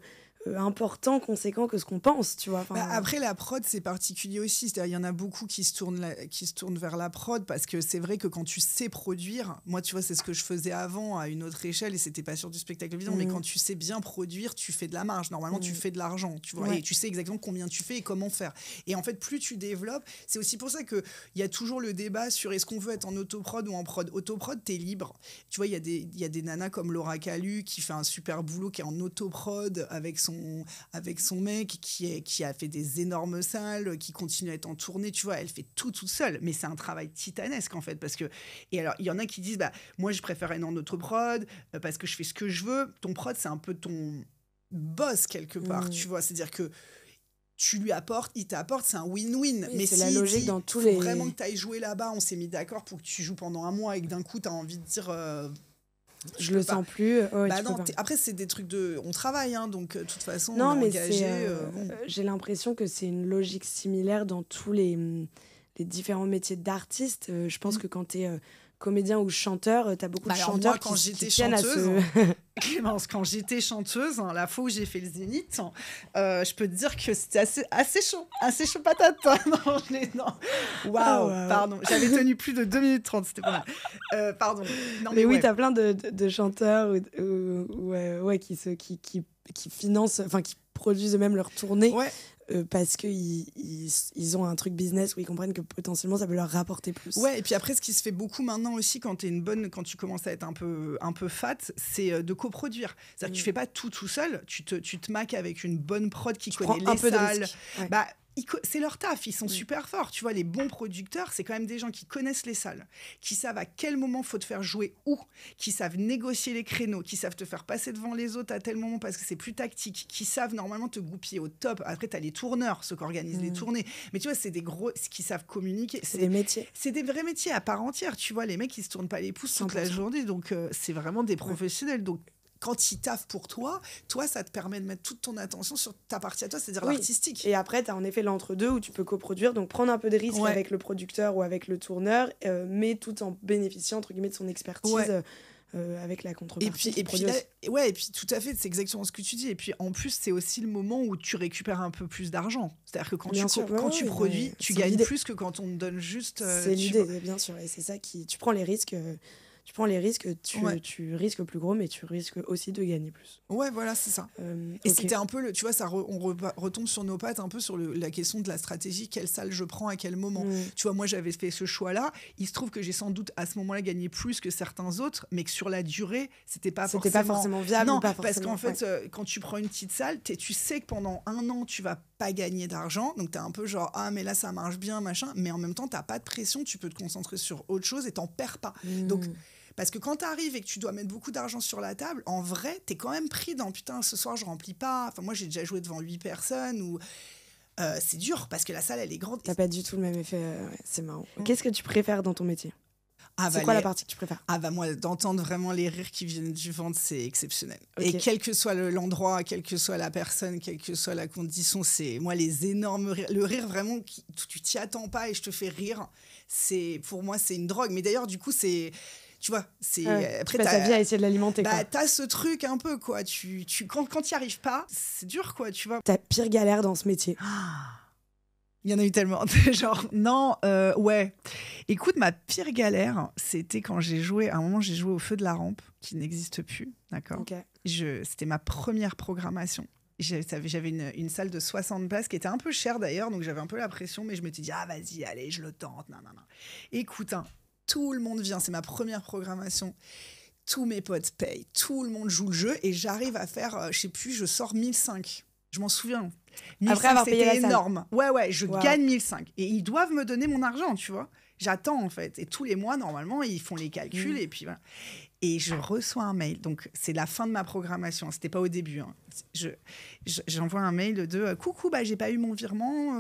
important, conséquent que ce qu'on pense, tu vois. Après, la prod, c'est particulier aussi. C'est-à-dire, il y en a beaucoup qui se tournent vers la prod parce que c'est vrai que quand tu sais produire, moi, tu vois, c'est ce que je faisais avant à une autre échelle et c'était pas sur du spectacle évident, mais quand tu sais bien produire, tu fais de la marge. Normalement, tu fais de l'argent, tu vois, et tu sais exactement combien tu fais et comment faire. Et en fait, plus tu développes, c'est aussi pour ça qu'il y a toujours le débat sur est-ce qu'on veut être en autoprod ou en prod. Autoprod, t'es libre. Tu vois, il y a des nanas comme Laura Calu qui fait un super boulot, qui est en autoprod avec son mec qui a fait des énormes salles, qui continue à être en tournée, tu vois, elle fait tout toute seule, mais c'est un travail titanesque en fait, parce que, et alors il y en a qui disent moi je préfère être en autoprod parce que je fais ce que je veux. Ton prod, c'est un peu ton boss quelque part, tu vois, c'est-à-dire que tu lui apportes, il t'apporte, c'est un win-win. Oui, mais c'est si la logique dans tous les... vraiment que tu ailles jouer là-bas, on s'est mis d'accord pour que tu joues pendant un mois et que d'un coup tu as envie de dire je le sens plus. Après, c'est des trucs on travaille, hein, donc de toute façon, non, on est mais engagé. j'ai l'impression que c'est une logique similaire dans tous les différents métiers d'artistes. Je pense que quand t'es comédien ou chanteur, t'as beaucoup de chanteurs qui tiennent à ce... Clémence, quand j'étais chanteuse, hein, la fois où j'ai fait le Zénith, je peux te dire que c'était assez chaud patate. Non. Waouh, pardon. J'avais tenu plus de 2 minutes 30, c'était pas mal. Pardon. Non, mais oui, t'as plein de chanteurs qui financent, enfin qui produisent eux-mêmes leur tournée. Ouais. Parce qu'ils ont un truc business où ils comprennent que potentiellement ça peut leur rapporter plus. Ouais, et puis après, ce qui se fait beaucoup maintenant aussi quand tu commences à être un peu fat, c'est de coproduire. C'est-à-dire que tu fais pas tout seul, tu te maques avec une bonne prod qui connaît les salles. C'est leur taf, ils sont super forts. Tu vois, les bons producteurs, c'est quand même des gens qui connaissent les salles, qui savent à quel moment faut te faire jouer où, qui savent négocier les créneaux, qui savent te faire passer devant les autres à tel moment parce que c'est plus tactique, qui savent normalement te goupiller au top. Après, tu as les tourneurs, ceux qui organisent les tournées. Mais tu vois, c'est des gros qui savent communiquer. C'est des métiers. C'est des vrais métiers à part entière. Tu vois, les mecs, ils se tournent pas les pouces toute la journée. Donc, c'est vraiment des professionnels. Donc, quand ils taffent pour toi, ça te permet de mettre toute ton attention sur ta partie à toi, c'est-à-dire l'artistique. Et après, tu as en effet l'entre-deux où tu peux coproduire, donc prendre un peu de risque avec le producteur ou avec le tourneur, mais tout en bénéficiant, entre guillemets, de son expertise avec la contrepartie. Et puis tout à fait, c'est exactement ce que tu dis. Et puis en plus, c'est aussi le moment où tu récupères un peu plus d'argent. C'est-à-dire que quand tu produis, tu gagnes plus que quand on te donne juste... c'est l'idée, bien sûr. Et c'est ça tu prends les risques... tu risques plus gros, mais tu risques aussi de gagner plus. Ouais, voilà, c'est ça. Et c'était un peu, tu vois, on retombe sur nos pattes un peu sur la question de la stratégie, quelle salle je prends à quel moment. Tu vois, moi, j'avais fait ce choix-là. Il se trouve que j'ai sans doute à ce moment-là gagné plus que certains autres, mais que sur la durée, c'était pas forcément viable. Non, parce qu'en fait, quand tu prends une petite salle, tu sais que pendant 1 an, tu vas pas gagner d'argent, donc t'es un peu genre mais là ça marche bien, machin, mais en même temps t'as pas de pression, tu peux te concentrer sur autre chose et t'en perds pas. Donc parce que quand t'arrives et que tu dois mettre beaucoup d'argent sur la table, en vrai, t'es quand même pris dans putain, ce soir je remplis pas. Enfin, moi j'ai déjà joué devant 8 personnes ou c'est dur parce que la salle elle est grande. T'as pas du tout le même effet, c'est marrant. Qu'est-ce que tu préfères dans ton métier ? C'est quoi la partie que tu préfères? Ah bah moi, d'entendre vraiment les rires qui viennent du ventre, c'est exceptionnel. Okay. Et quel que soit l'endroit, quelle que soit la personne, quelle que soit la condition, c'est moi les énormes rires. Le rire vraiment, tu t'y attends pas et je te fais rire. Pour moi, c'est une drogue. Mais d'ailleurs, du coup, c'est... Tu vois, c'est... Après, tu passes ta vie à essayer de l'alimenter, quoi. Bah, t'as ce truc un peu, quoi. Quand t'y arrives pas, c'est dur, quoi, tu vois. Ta pire galère dans ce métier? Il y en a eu tellement. Genre, non, ouais. Écoute, ma pire galère, c'était quand à un moment, j'ai joué au Feu de la Rampe, qui n'existe plus, d'accord. Okay. C'était ma première programmation. J'avais une salle de 60 places qui était un peu chère d'ailleurs, donc j'avais un peu la pression, mais je m'étais dit, ah vas-y, allez, je le tente. Non. Écoute, hein, tout le monde vient, c'est ma première programmation. Tous mes potes payent, tout le monde joue le jeu et j'arrive à faire, je sais plus, je sors 1005. Je m'en souviens. 1005, après avoir payé la énorme. Salle. Ouais, je gagne 1005. Et ils doivent me donner mon argent, tu vois. J'attends, en fait. Et tous les mois, normalement, ils font les calculs et puis voilà. Et je reçois un mail. Donc, c'est la fin de ma programmation. C'était pas au début. Hein. J'envoie un mail de « Coucou, j'ai pas eu mon virement. »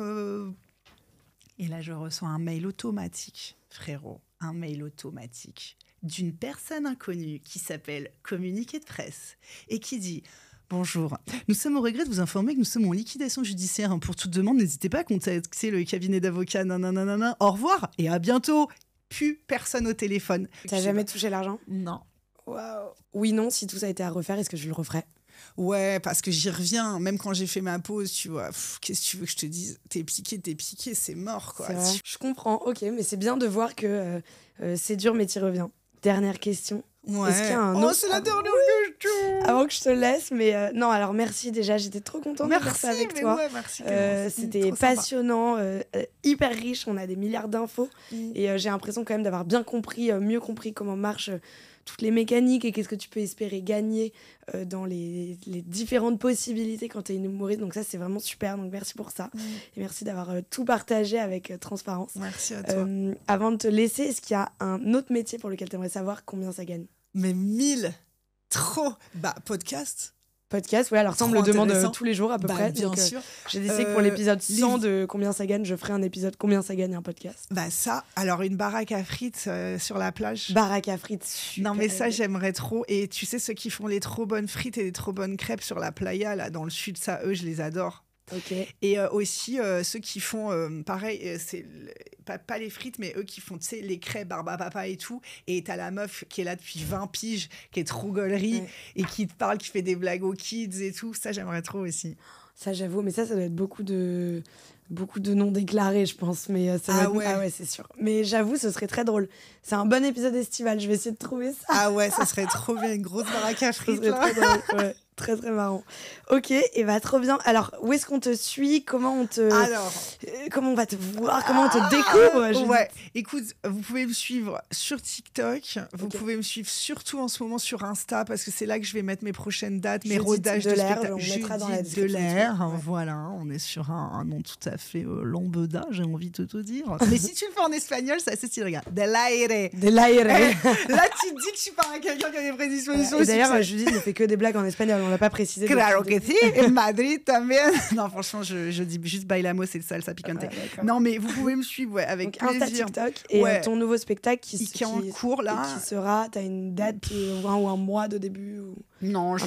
Et là, je reçois un mail automatique, frérot. Un mail automatique d'une personne inconnue qui s'appelle Communiqué de presse et qui dit... Bonjour. Nous sommes au regret de vous informer que nous sommes en liquidation judiciaire. Pour toute demande, n'hésitez pas à contacter le cabinet d'avocats. Nanana. Au revoir et à bientôt. Plus personne au téléphone. T'as jamais touché l'argent? Non. Waouh. Oui, non, si tout ça a été à refaire, est-ce que je le referais? Ouais, parce que j'y reviens. Même quand j'ai fait ma pause, tu vois, qu'est-ce que tu veux que je te dise? T'es piqué, c'est mort, quoi. Je comprends, ok, mais c'est bien de voir que c'est dur, mais t'y reviens. Dernière question. Ouais. Est-ce qu'il y a un autre... c'est la dernière question. Avant que je te laisse, mais non, alors merci déjà, j'étais trop contente de faire ça avec toi. Ouais, merci. C'était passionnant, hyper riche, on a des milliards d'infos et j'ai l'impression quand même d'avoir bien compris, mieux compris comment marchent toutes les mécaniques et qu'est-ce que tu peux espérer gagner dans les différentes possibilités quand tu es une humoriste. Donc ça, c'est vraiment super, donc merci pour ça. Et merci d'avoir tout partagé avec transparence. Merci à toi. Avant de te laisser, est-ce qu'il y a un autre métier pour lequel tu aimerais savoir combien ça gagne? Mais 1000. Trop. Podcast, ouais, alors ça on me le demande tous les jours à peu près. Bien sûr. J'ai décidé que pour l'épisode 100 de combien ça gagne, je ferai un épisode combien ça gagne un podcast. Ça, alors une baraque à frites sur la plage. Baraque à frites, super. Non mais ça j'aimerais trop. Et tu sais ceux qui font les trop bonnes frites et les trop bonnes crêpes sur la playa là dans le sud, ça eux je les adore. Okay. Et aussi ceux qui font pareil, c'est pas les frites mais eux qui font tu sais les crêpes barba papa et tout, et t'as la meuf qui est là depuis 20 piges qui est trop gaulerie et qui te parle, qui fait des blagues aux kids et tout, ça j'aimerais trop aussi. Ça j'avoue, mais ça doit être beaucoup de noms déclarés je pense, mais ah ouais c'est sûr, mais j'avoue ce serait très drôle, c'est un bon épisode estival, je vais essayer de trouver ça. Ah ouais, ça serait trop bien, une grosse baraque à frites là. Très drôle, ouais. Très très marrant. Ok, et trop bien. Alors, où est-ce qu'on te suit? Comment on te... comment on va te voir? Comment on te découvre? Ouais, écoute, vous pouvez me suivre sur TikTok. Vous pouvez me suivre surtout en ce moment sur Insta parce que c'est là que je vais mettre mes prochaines dates, mes rodages de spectacle. Judith de l'air. Voilà, on est sur un nom tout à fait lambda, j'ai envie de te dire. Mais si tu le fais en espagnol, c'est assez stylé. Regarde, de l'aire. Là, tu te dis que tu parles à quelqu'un qui a des prédispositions. Et d'ailleurs, Judith ne fait que des blagues en espagnol. On l'a pas précisé. Claro que sí, en Madrid también. Non, franchement, je dis juste bailamos et salsa picante. Non, mais vous pouvez me suivre avec donc, plaisir. Insta, TikTok et ton nouveau spectacle qui est en cours là. Et qui sera, t'as une date ou un mois de début ou... Non, je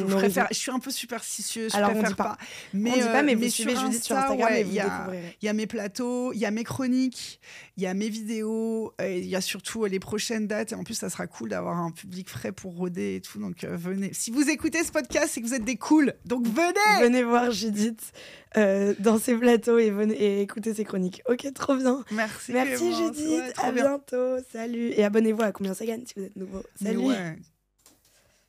suis un peu superstitieuse. Alors on dit pas. Mais on dit pas, mais vous suivez Judith sur Instagram et vous découvrirez. Il y a mes plateaux, il y a mes chroniques, il y a mes vidéos, il y a surtout les prochaines dates. Et en plus, ça sera cool d'avoir un public frais pour rôder et tout. Donc venez. Si vous écoutez ce podcast, c'est que vous êtes des cools. Donc venez. Venez voir Judith dans ses plateaux et écouter ses chroniques. Ok, trop bien. Merci Judith. À bientôt. Salut. Et abonnez-vous à Combien ça gagne si vous êtes nouveau. Salut.